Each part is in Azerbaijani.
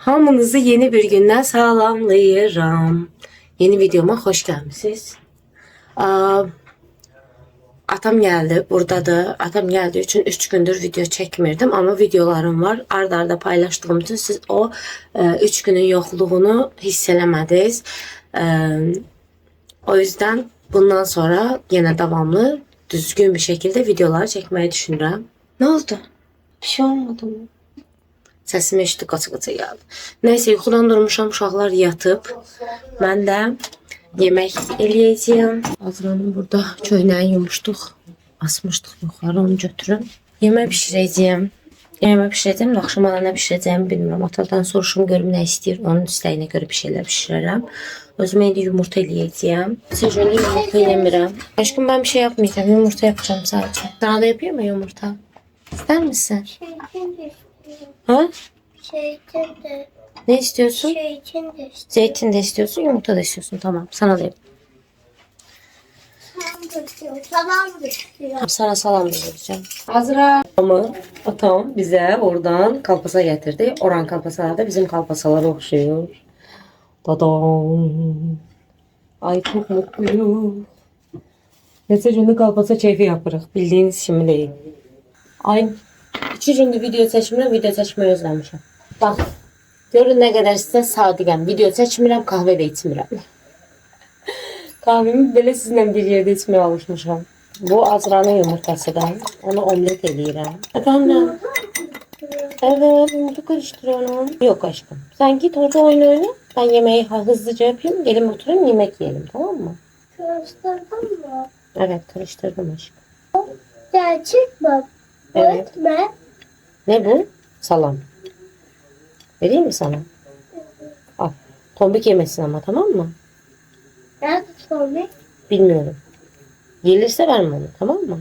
Hamınızı yeni bir günden salamlayıram. Yeni videoma hoş gelmişsiniz. Atam geldi, buradadır. Atam geldiği için 3 gündür video çekmirdim ama videolarım var. Arda paylaştığım için siz o 3 günün yokluğunu hissedemediniz. O yüzden bundan sonra yine devamlı düzgün bir şekilde videolar çekmeyi düşünürüm. Ne oldu? Bir şey olmadı mı? Səsimi eşitdi, qaça-qaça gəldi. Nəysə, yuxudan durmuşam, uşaqlar yatıb. Mən də yemək eləyəcəyəm. Azranın burada çöynəyi yumuşduq. Asmışdıq yuxarı, onu götürüm. Yemək bişirəcəyəm. Yemək bişirəcəyəm də axşama da nə bişirəcəyimi bilmirəm. Atadan soruşum, görüm nə istəyir. Onun istəyinə görə bir şeylər bişirərəm. Özümə indi yumurta eləyəcəyəm. Səcəli yumurta yemirəm. Aşkım, ben bir şey yapmayacağım. Yumurta yapacağım sadece. Sana da yapayım mı yumurta? İster misin? Ha? Şeytan de. Ne istiyorsun? Şeytan de. Zeytin de istiyorsun, yumurta da istiyorsun. Tamam, sana da yap. Salam da istiyor. Sana salam da vereceğim. Azra. Ama atam bize oradan kalpasa getirdi. Oran kalpasalar da bizim kalpasalara okşuyor. Dadam. Ay çok mutluyum. Mesajını kalpasa keyfi yapırıq. Bildiğiniz kimi değil. Ay 2 gündür video seçmirəm, video seçmeyi özləmişəm. Bax, görün nə qədər sizə sadiqəm. Video seçmirəm, kahve də içmirəm. Kahvemi belə sizlə bir yerdə içməyə alışmışam. Bu Azranın yumurtasıdır. Onu omlet eləyirəm. Efendim? Evet, yumurta karıştırıyorum. Yok aşkım. Sen git orada oyna. Ben yemeği hızlıca yapayım. Gelin oturayım, yemek yiyelim, tamam mı? Karıştırdın mı? Evet, karıştırdım aşkım. Gerçek mi? Evet. Öğretmen. Ne bu? Salam. Vereyim mi sana? Al. Tombik yemesin ama, tamam mı? Nerede sormak? Bilmiyorum. Gelirse verme onu, tamam mı?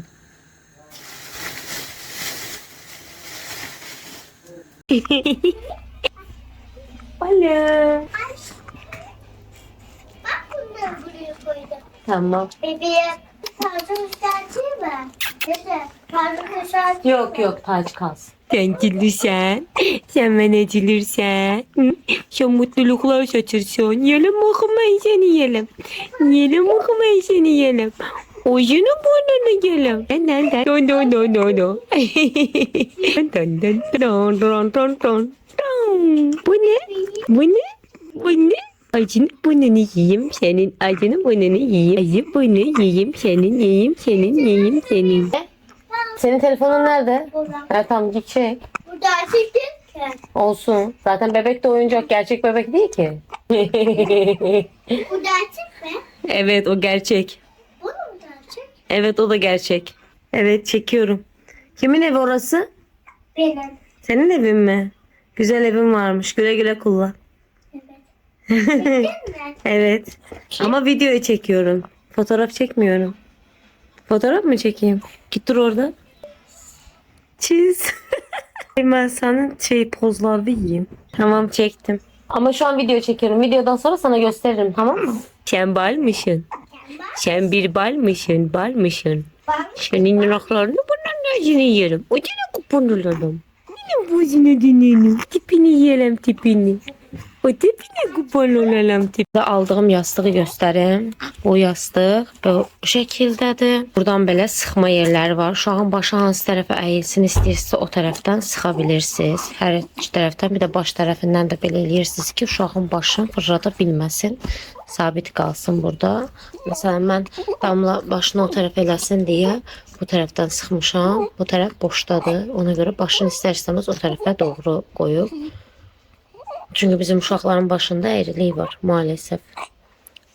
Alo. Bak bunları buraya koydum. Tamam. Bebeğe tarzı müstahçı mı? Dede tarzı müstahçı Yok taç kalsın. Sen gülürsen, sen bana gülürsen, sen mutluluklar saçırsın. Yiyelim bakmayı seni yiyelim. Yiyelim bakmayı seni yiyelim. Oyunu burnunu yiyelim. Nereden? Don don don don don. Don don don don don don. Bu ne? Bu ne? Bu ne? Acının burnunu yiyeyim senin. Acının burnunu yiyeyim. Acı bunu yiyeyim senin. Yiyeyim senin. Yiyeyim senin. Senin telefonun nerede? Burada. Evet, tamam, git çek. Bu gerçek değil ki. Olsun. Zaten bebek de oyuncak. Gerçek bebek değil ki. Bu gerçek mi? Evet, o gerçek. Bu da mı gerçek? Evet, o da gerçek. Evet, çekiyorum. Kimin evi orası? Benim. Senin evin mi? Güzel evin varmış. Güle güle kullan. Evet. Çektin mi? Evet. Ama videoyu çekiyorum. Fotoğraf çekmiyorum. Fotoğraf mı çekeyim? Git dur orada. Çiz. Ben senin pozları yiyeyim. Tamam, çektim. Ama şu an video çekiyorum. Videodan sonra sana gösteririm, tamam mı? Sen balmışsın. Sen bir balmışsın. Balmışsın. Senin yanaklarını bunun acını yerim. O yine kuponlarım. Benim buzunu dinleyelim. Tipini yiyelim, tipini. O tipine kupon olalım tipi. Aldığım yastığı göstereyim. O yastık bu şekildədir. Buradan belə sıxma yerləri var. Uşağın başı hansı tərəfə əyilsin istəyirsə o tərəfdən sıxa bilirsiniz. Hər iki tərəfdən, bir də baş tərəfindən də belə eləyirsiniz ki, uşağın başını fırlada bilməsin. Sabit qalsın burada. Məsələn, mən Damla başını o tərəf eləsin deyə bu tərəfdən sıxmışam. Bu tərəf boşdadır. Ona görə başını istər-istəməz o tərəfə doğru qoyub. Çünkü bizim uşaqların başında əyrilik var maalesef.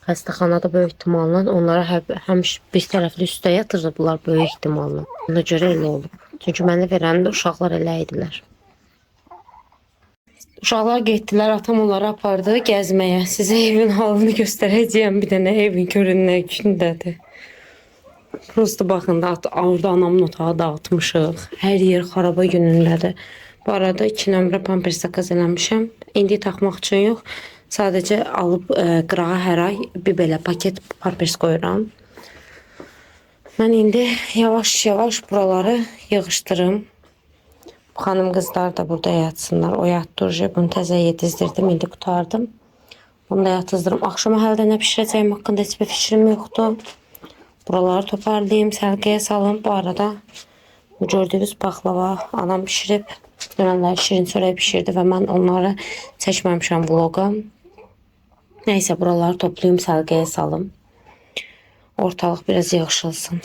Xəstəxanada böyük ihtimalla onlara həm bir tərəfli üstə yatırdılar böyük ihtimalla. Ona görə elə olub. Çünki mənə verəndə uşaqlar elə idilər. Uşaqlar getdilər, atam onları apardı gəzməyə. Sizə evin halını göstərəcəyəm. Bir dənə evin görün nə gündədir. Prosta baxın da orada anamın otağı dağıtmışıq. Hər yer xaraba günündədir. Bu arada 2 nömrə pampers zakaz eləmişəm. İndi taxmaq üçün yox. Sadəcə alıb qırağa hər ay bir belə paket pampers qoyuram. Mən indi yavaş-yavaş buraları yığışdırım. Bu xanım qızlar da burada yatsınlar. O yatdı. Bunu təzə yedizdirdim. İndi qutardım. Bunu da yatızdırım. Akşama hələ də nə pişirəcəyim haqqında heç bir fikrim yoxdur. Buraları toparlayayım, sərgiyə salım. Bu arada gördüyünüz baklava anam pişirib. Dönənləri şirin çörək pişirdi və mən onları çəkməmişəm vloga. Neyse buraları toplayayım, sərgiyə salım. Ortalıq biraz yığışılsın.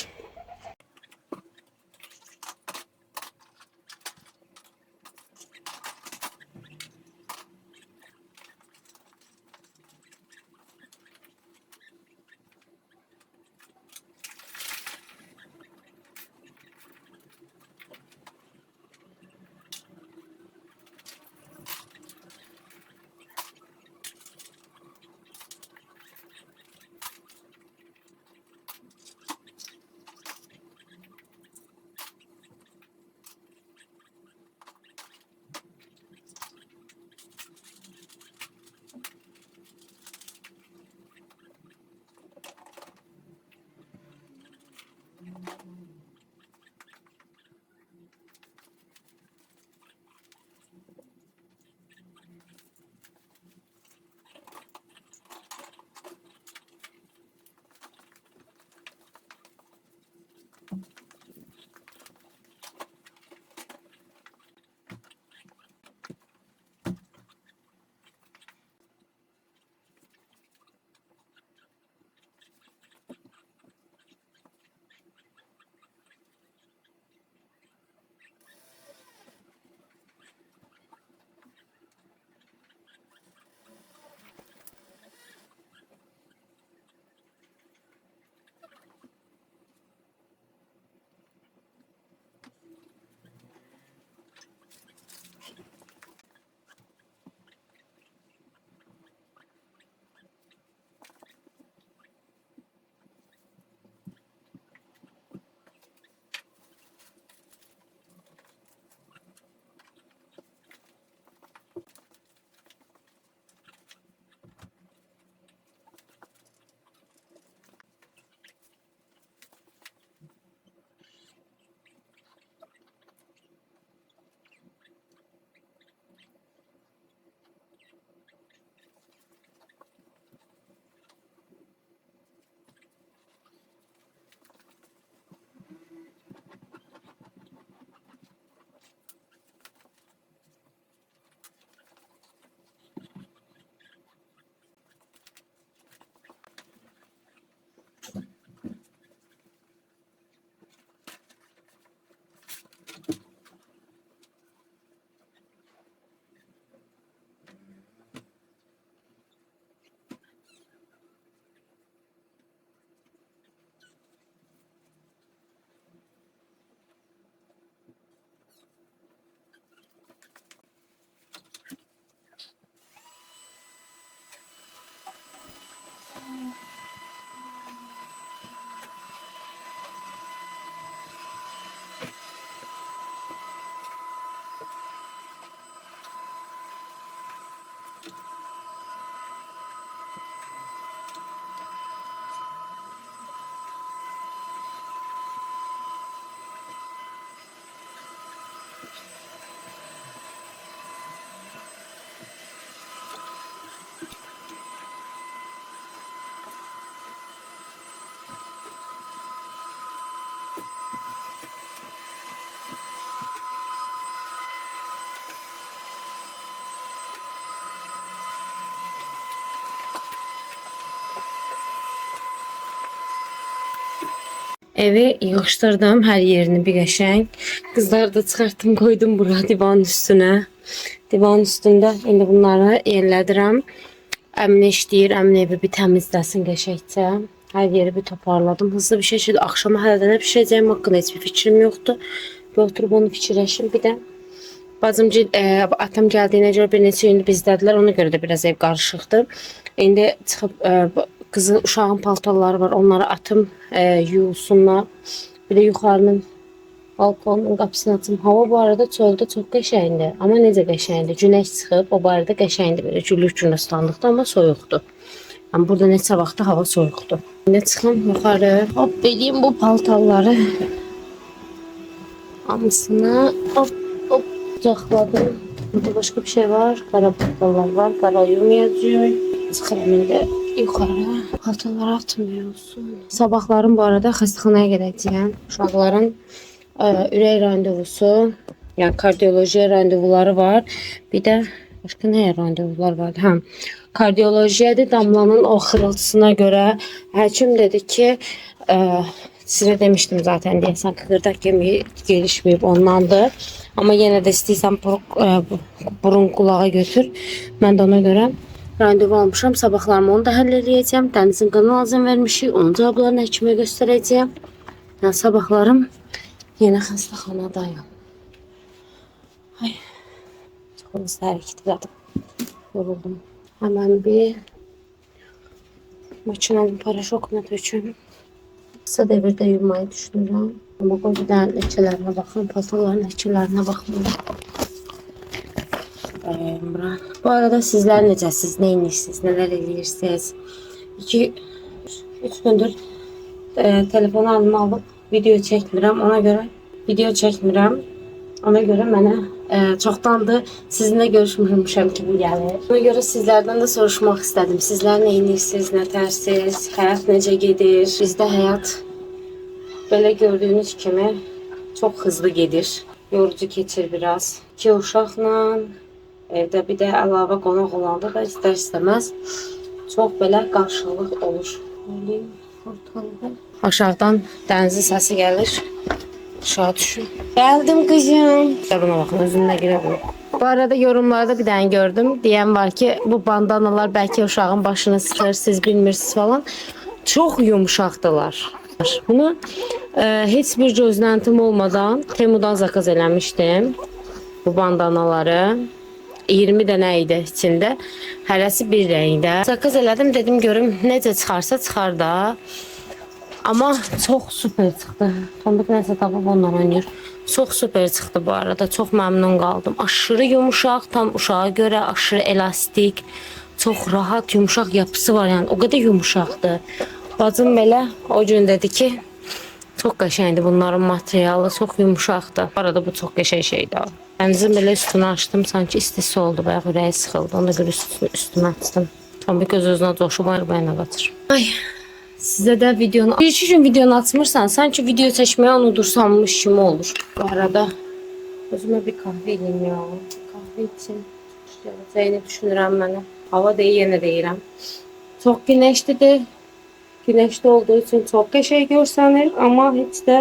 Evi yığışdırdım, hər yerini bir qəşəng. Qızları da çıxartdım, koydum bura divanın üstünə. Divanın üstündə indi bunları yerlədirəm. Əminə işləyir, əminə evi bir təmizləsin qəşəngcə. Hər yeri bir toparladım. Hızlı bir şəkildə axşama hələ də nə pişirəcəyim haqqında heç bir fikrim yoxdur. Bir oturub onu fikirləşim. Bir də bacımcı atam gəldiyinə görə bir neçə gündür bizdədilər. Ona görə də biraz ev qarışıqdır. İndi çıxıb kızın uşağın paltarları var. Onları atım yuyulsunlar. Bir de yuxarının balkonun qapısını açım. Hava bu arada çöldə çox qəşəngdir. Amma necə qəşəngdir? Günəş çıxıb. O barədə qəşəngdir. Belə güllük günəşlandıqda amma soyuqdur. Amma burada neçə vaxtda hava soyuqdur. İndi çıxım yuxarı. Hop eləyim bu paltarları. Hamısını hop hop Kucakladım. Burada başka bir şey var. Kara portkallar var. Kara yum yazıyor. Çıxırım da yukarı. Paltalar atmıyorsun. Sabahlarım bu arada xəstəxanaya gedəcəyəm. Uşaqların ürək randevusu, yəni kardiyolojiya randevuları var. Bir də başqa nəyə randevular var? Hə, kardiyolojiyadır. Damlanın o xırıltısına görə həkim dedi ki, sizə demişdim zaten deyəsən kıkırdak kemiği gelişməyib ondandır. Amma yenə də istəyirsən burun qulağa götür. Mən də ona görə randevu almışam. Sabahlarımı onu da həll edəcəm. Dənizin qanı lazım vermişik. Onun cavablarını həkimə göstərəcəyəm. Yəni sabahlarım yenə xəstəxanadayım. Ay. Çox hızlı hərəkət edim. Yoruldum. Həmən bir makinanın paraşokuna töküm. Kısa devirdə yuymayı düşünürəm. Amma qoy bir dənə ləkələrinə baxım. Paltoların ləkələrinə baxmıyorum. Bu arada sizler necəsiz, nə edirsiniz, nələr edirsiniz? 2-3 gündür telefonu əlimə alıb video çəkmirəm. Ona görə mənə çoxdandır sizinlə görüşmüşəm kimi gəlir. Ona görə sizlərdən də soruşmaq istədim. Sizlər nə edirsiniz, nə tərsiz, həyat necə gedir? Bizdə həyat belə gördüyünüz kimi çox hızlı gedir. Yorucu keçir biraz. 2 uşaqla evdə bir də əlavə qonaq olanda da istər-istəməz çox belə qarşılıq olur. Aşağıdan dənizin səsi gəlir. Aşağı düşün. Gəldim kızım. Buna bakın, özümlə girə bilir. Bu arada yorumlarda bir dənə gördüm. Deyən var ki, bu bandanalar bəlkə uşağın başını sıxır, siz bilmirsiniz falan. Çox yumuşaqdılar. Bunu heç bir gözləntim olmadan Temu'dan zakaz eləmişdim. Bu bandanaları. 20 dənə idi içində. Hərəsi bir rəngdə. Zakaz elədim, dedim görüm necə çıxarsa çıxar da. Amma çox super çıxdı. Tombik nəsə tapıb ondan oynayır. Çox super çıxdı bu arada. Çox məmnun qaldım. Aşırı yumuşaq, tam uşağa görə aşırı elastik. Çox rahat, yumuşaq yapısı var. Yəni o qədər yumuşaqdır. Bacım belə o gün dedi ki, çox qəşəngdir bunların materialı, çox yumuşaqdır. Bu arada bu çox qəşəng şeydir. Dənizin belə üstünü açdım, sanki istisi oldu, bayaq ürəyi sıxıldı. Ona görə üstünü açdım. Tombik öz-özünə coşub ayırmayana qaçır. Ay. Sizə də videonu... Bir-iki gün videonu açmırsan, sanki video çəkməyə unudursanmış kimi olur. Bu arada özümə bir kahve eləyim ya. Kahve için gələcəyini düşünürəm mənə. Hava da yenə deyirəm. Çox günəşlidir. Günəşli olduğu üçün çox qəşəng görsənir, amma heç də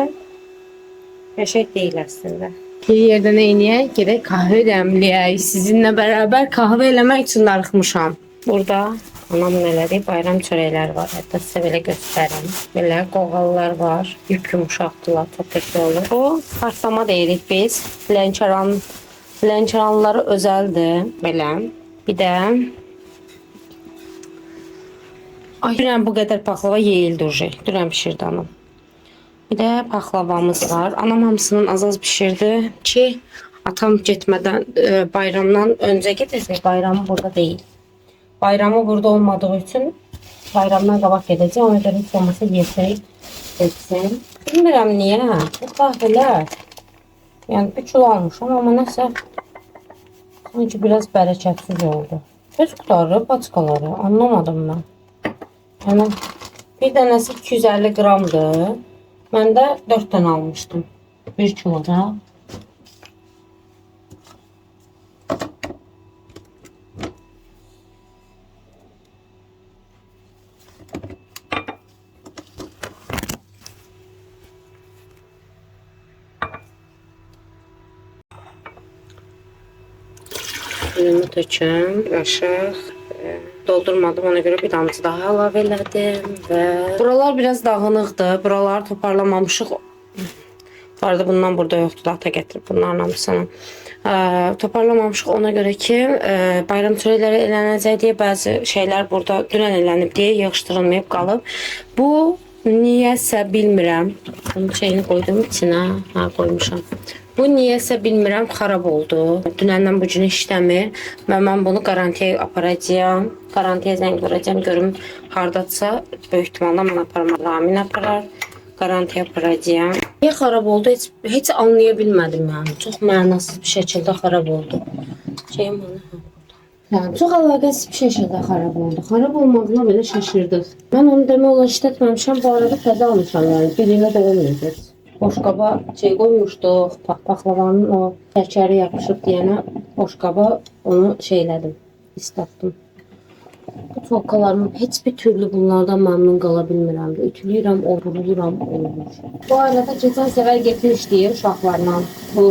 qəşəng deyil əslində. Bir yerdə nə eləyək? Gedək kahve dəmləyək. Sizinlə bərabər kahve eləmək üçün darıxmışam. Burada anam nələri? Bayram çörəkləri var. Hətta sizə belə göstərim. Belə qoğallar var. Yumuşaqdılar. Çox qəşəng olur. O partlama deyirik biz. Lənkəranları özəldir. Belə. Bir də Dünən bu qədər paxlava yeyildi uje. Dünən pişirdi anam. Bir də paxlavamız var. Anam hamısının az-az pişirdi ki, atam getmədən bayramdan öncə gedəcək. Bayramı burada deyil. Bayramı burada olmadığı üçün bayramdan qabaq gedəcək. Ona görə heç olmasa yesək etsin. Bilmirəm niyə. Bu kahvelər. Yəni 1 kilo almışam, amma nəsə sanki biraz bərəkətsiz oldu. Öz qutarı, paçkaları anlamadım mən. Yəni bir dənəsi 250 qramdır. Mən də 4 dənə almışdım. 1 kiloda. Suyumu töküm, aşağı. Doldurmadım, ona görə bir damcı daha əlavə elədim və buralar biraz dağınıqdır. Buraları toparlamamışıq. Bu arada bundan burada yoxdur, data gətirib bunların hamısını. Toparlamamışıq ona görə ki, bayram çörəkləri elənəcək deyə bəzi şeylər burada dünən elənib deyə yığışdırılmayıb qalıb. Bu niyəsə bilmirəm. Bunun şeyini qoydum içinə. Ha, qoymuşam. Bu niyəsə bilmirəm, xarab oldu. Dünəndən bu gün işləmir və mən bunu qarantiyaya aparacağam. Qarantiyaya zəng vuracağam, görüm hardadsa böyük ihtimalle mən aparmam. Ramin aparar. Qarantiya aparacağım. Niyə xarab oldu? Heç anlaya bilmədim yəni. Çox mənasız bir şəkildə xarab oldu. Şeyim onu. Yəni çox əlaqəsiz bir şəkildə xarab oldu. Xarab olmağına belə şaşırdıq. Mən onu demək olar işlətməmişəm. Bu arada təzə almışam yəni. Bir ilə də olmayacaq. Boşqaba şey qoymuşduq. Paxlavanın o şəkəri yapışıb deyənə boşqaba onu şeylədim. İslatdım. Bu çolkalarımın heç bir türlü bunlardan məmnun qala bilmirəm. Ütülüyürəm, vuruluram, olur. Bu arada keçən səfər getmişdik uşaqlarla. Bu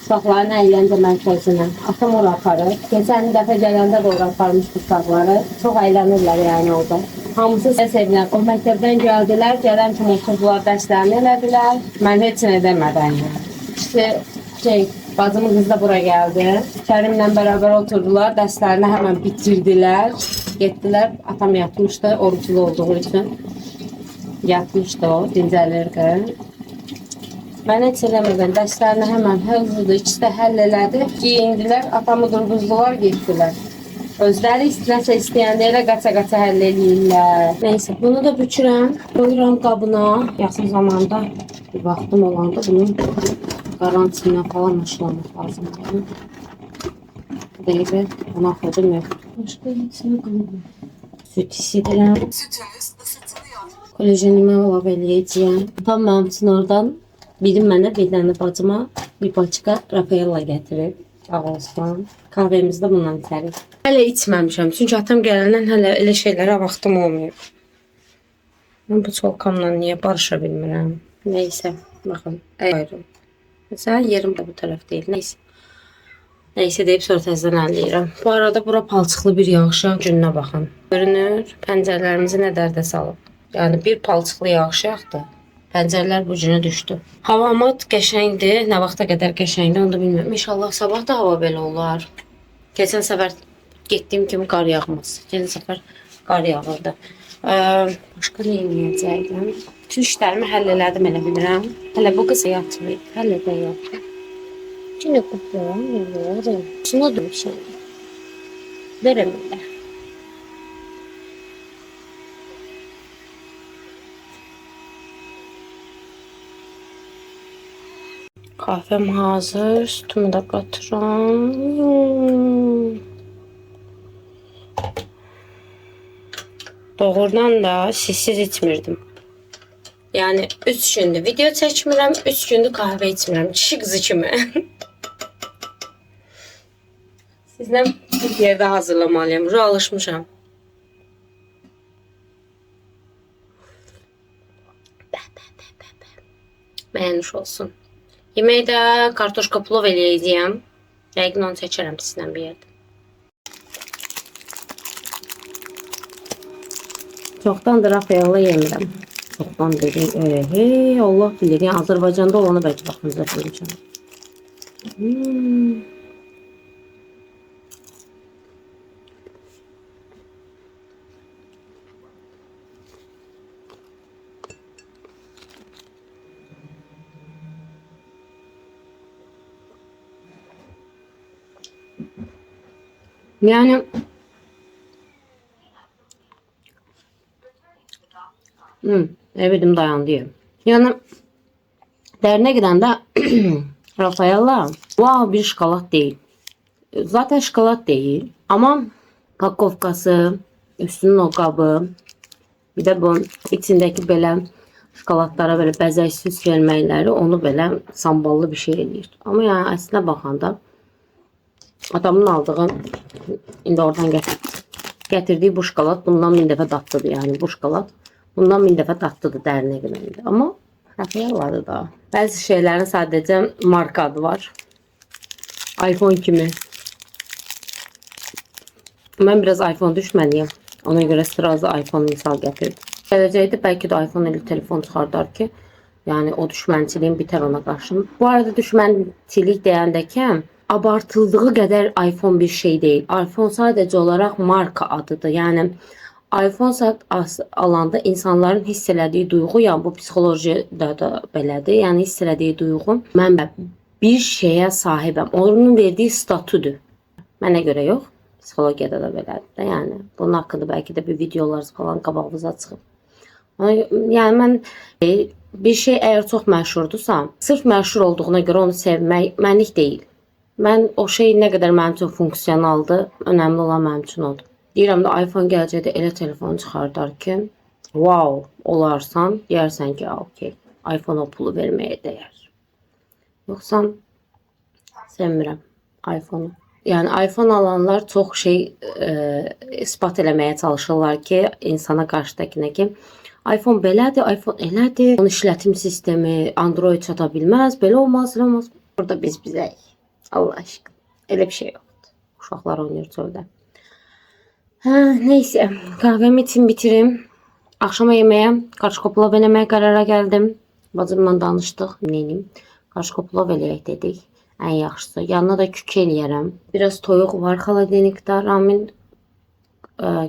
uşaqların əyləncə mərkəzinə. Atam ora aparır. Keçən dəfə gələndə də ora aparmış uşaqları. Çox əylənirlər yəni orada. Hamısı sevinər. O məktəbdən gəldilər, gələn kimi oturdular, dərslərini elədilər. Mən heç nə demədən yəni. İşte bacımın qızı da bura gəldi. Kərimlə bərabər oturdular, dərslərini həmən bitirdilər. Getdilər, atam yatmışdı, oruclu olduğu üçün. Yatmışdı o, dincəlirdi. Mən heç eləmədən dərslərini həmən hızlıdır, ikisi də həll elədi. Giyindilər, atamı durğuzdular, getdilər. Özləri istəyəsə istəyəndə elə qaça-qaça həll eləyirlər. Neyse, bunu da bükürəm, qoyuram qabına. Yaxın zamanda bir vaxtım olanda bunun qarantinə falan aşılamaq lazımdır. Bu dəqiqə ona xodum yox. Başqa içine qalmır. Süt isidirəm. Sütünüz ısıtılıyor. Kolajenimi əlavə eləyəcəyəm. Tam mənim üçün oradan biri mənə, bir dənə bacıma bir paçka Rafaella gətirib. Sağ olsun. Kahvemizi də bundan içərik. Hələ içməmişəm. Çünki atam gələndən hələ elə şeylərə vaxtım olmuyor. Mən bu çolkamla niyə barışa bilmirəm? Neysə, baxın. Ayrım. Mesela yerim də bu tərəf deyil. Neysə. Neysə deyib sonra təzdən ələyirəm. Bu arada bura palçıqlı bir yağışın gününə baxın. Görünür, pəncərələrimizi nə dərdə salıb. Yəni bir palçıqlı yağış yağdı. Pəncərələr bu günə düşdü. Hava amma qəşəngdir. Nə vaxta qədər qəşəngdir onu da bilmirəm. İnşallah sabah da hava belə olar. Keçən səfər getdiyim kimi qar yağmaz. Keçən səfər qar yağırdı. Başqa nə yeməyəcəkdim? Bütün işlərimi həll elədim elə bilirəm. Hələ bu qız yatmır. Hələ də yatmır. Yine kupluyorum. Şuna dur şimdi. Veremem. Kahvem hazır. Sütümü de katıram. Doğrudan da sessiz içmirdim. Yani 3 gündür video çəkmirəm, 3 gündür kahve içmirəm. Kişi qızı kimi. Sizlə bir yerdə hazırlamalıyım. Ruh alışmışam. Bəyəniş olsun. Yeməyi də kartoşka plov eləyəcəyəm. Yəqin onu çəkərəm sizlə bir yerdə. Çoxdandır Rafaella yemirəm. Çoxdan dedim öyle. Hey Allah bilir. Yani Azərbaycanda olanı belki baxınıza görəcəm. Yani evedim dayandı ya. Yani derine gidende Rafaella wow bir şokolat değil. Zaten şokolat değil ama pakovkası, üstünün o qabı, bir de bu içindeki belə şokolatlara böyle bəzək süs verməkləri onu belə samballı bir şey eləyir. Ama yani əslində baxanda adamın aldığı indi oradan getirdiği bu şokolat bundan 1000 dəfə dadlıdır. Yani bu şokolat bundan 1000 dəfə dadlıdır dərinə girəndə. Amma Rafaelladır da. Bəzi şeylərin sadəcə marka adı var. iPhone kimi. Mən biraz iPhone düşməliyim. Ona görə sırası iPhone misal gətirdim. Gələcəkdə bəlkə də iPhone ilə telefon çıxardar ki, yani o düşmənçiliyin biter ona qarşı. Bu arada düşmənçilik deyəndəki abartıldığı qədər iPhone bir şey değil. iPhone sadəcə olaraq marka adıdır. Yani iPhone alanda insanların hiss elədiyi duyğu, yani bu psixolojiyada da belədir. Yani hiss elədiyi duyğu, mən bir şeyə sahibəm. Onun verdiği statüdür. Mənə görə yox. Psixologiyada da belədir. Yani bunun haqqında belki de bir videolar falan qabağımıza çıxıb. Yəni mən bir şey əgər çox məşhurdursa, sırf məşhur olduğuna görə onu sevmək mənlik deyil. Mən o şey nə qədər mənim üçün funksionaldır, önəmli olan mənim üçün odur. Deyirəm də iPhone gələcəkdə elə telefon çıxardar ki, wow, olarsan, deyərsən ki, okey, iPhone o pulu verməyə dəyər. Yoxsa sevmirəm iPhone-u. Yəni iPhone alanlar çox şey isbat eləməyə çalışırlar ki, insana qarşıdakına ki, iPhone belədir, iPhone elədir, onun işlətim sistemi Android çata bilməz, belə olmaz, elə olmaz. Burada biz bizəyik. Allah aşkına. Elə bir şey yoxdur. Uşaqlar oynayır çöldə. Hə, neysə, kahvemi için bitirim. Akşama yeməyə qarışqoplov eləməyə qərara gəldim. Bacımla danışdıq, neyim. Qarışqoplov eləyək dedik. Ən yaxşısı. Yanına da kük eləyərəm. Biraz toyuq var xaladenikdə. Ramin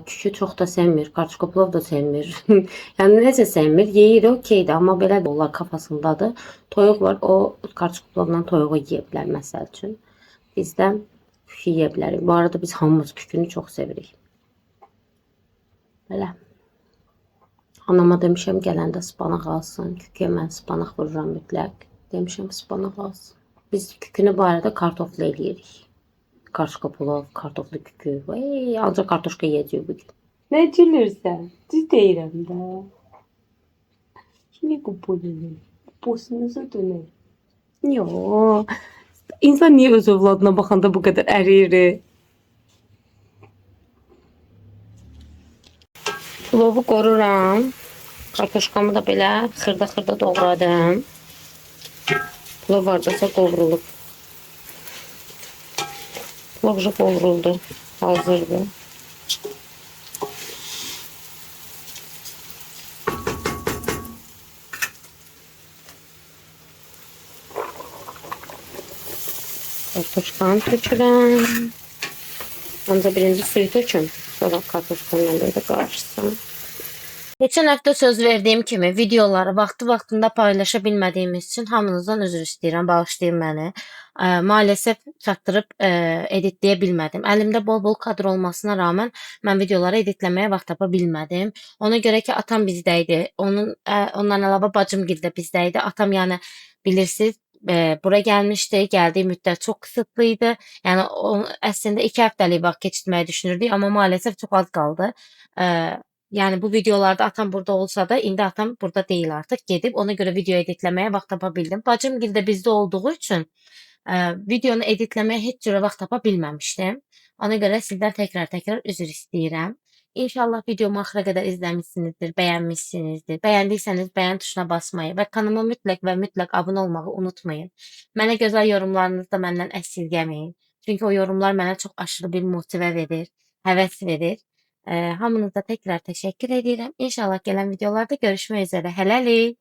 kükü çox da sevmir. Qarışqoplov da sevmir. Yəni necə sevmir? Yeyir okeydir, amma belə onlar kafasındadır. Toyuq var, o qarışqoplovla toyuğu yeyə bilər məsəl üçün. Biz də kükü yeyə bilərik. Bu arada biz hamımız kükünü çox sevirik. Belə. Anama demişəm gələndə spanaq alsın. Küküyə mən spanaq vururam mütləq. Demişəm spanaq alsın. Biz kükünü bu arada kartofla eləyirik. Qarışqoplov, kartoflu kükü. Vay, ancaq kartoşka yeyəcək bugün. Nə gülürsən? Düz deyirəm də. Kimi qupulur? Posunuzu dönür. Yo. İnsan niyə öz övladına baxanda bu qədər əriyir? Plovu qoruram. Kartoşkamı da belə xırda-xırda doğradım. Plov hardasa qovrulub. Plov qovruldu. Hazırdır. Kartoşkanı tökürəm. Ancaq birinci suyu töküm. Sonra kartoşkanın da qarışsın. Geçen hafta söz verdiğim kimi videoları vaxtında paylaşa bilmədiyimiz üçün hamınızdan üzr istəyirəm, bağışlayın məni. Maalesef çatdırıb editləyə bilmədim. Əlimdə bol-bol kadr olmasına rağmen mən videoları editləməyə vaxt tapa bilmədim. Ona görə ki, atam bizdəydi. Ondan əlavə bacımgil də bizdəydi. Atam yəni bilirsiniz, bura gəlmişdi. Gəldiyi müddət çox kısıtlıydı. Yəni əslində 2 həftəlik vaxt keçirməyi düşünürdük, amma maalesef çox az qaldı. Yəni bu videolarda atam burada olsa da indi atam burada deyil artıq. Gedib ona görə video editləməyə vaxt tapa bildim. Bacımgil də bizdə olduğu üçün videonu editləməyə heç cürə vaxt tapa bilməmişdim. Ona görə sizdən təkrar üzr istəyirəm. İnşallah videomu axıra qədər izləmişsinizdir, bəyənmişsinizdir. Bəyəndiysəniz bəyən tuşuna basmayı və kanalıma mütləq abunə olmağı unutmayın. Mənə gözəl yorumlarınızı da məndən əsirgəməyin. Çünki o yorumlar mənə çox aşırı bir motivə verir, həvəs verir. Hamınıza təkrar təşəkkür edirəm. İnşallah gələn videolarda görüşmək üzrə. Hələlik.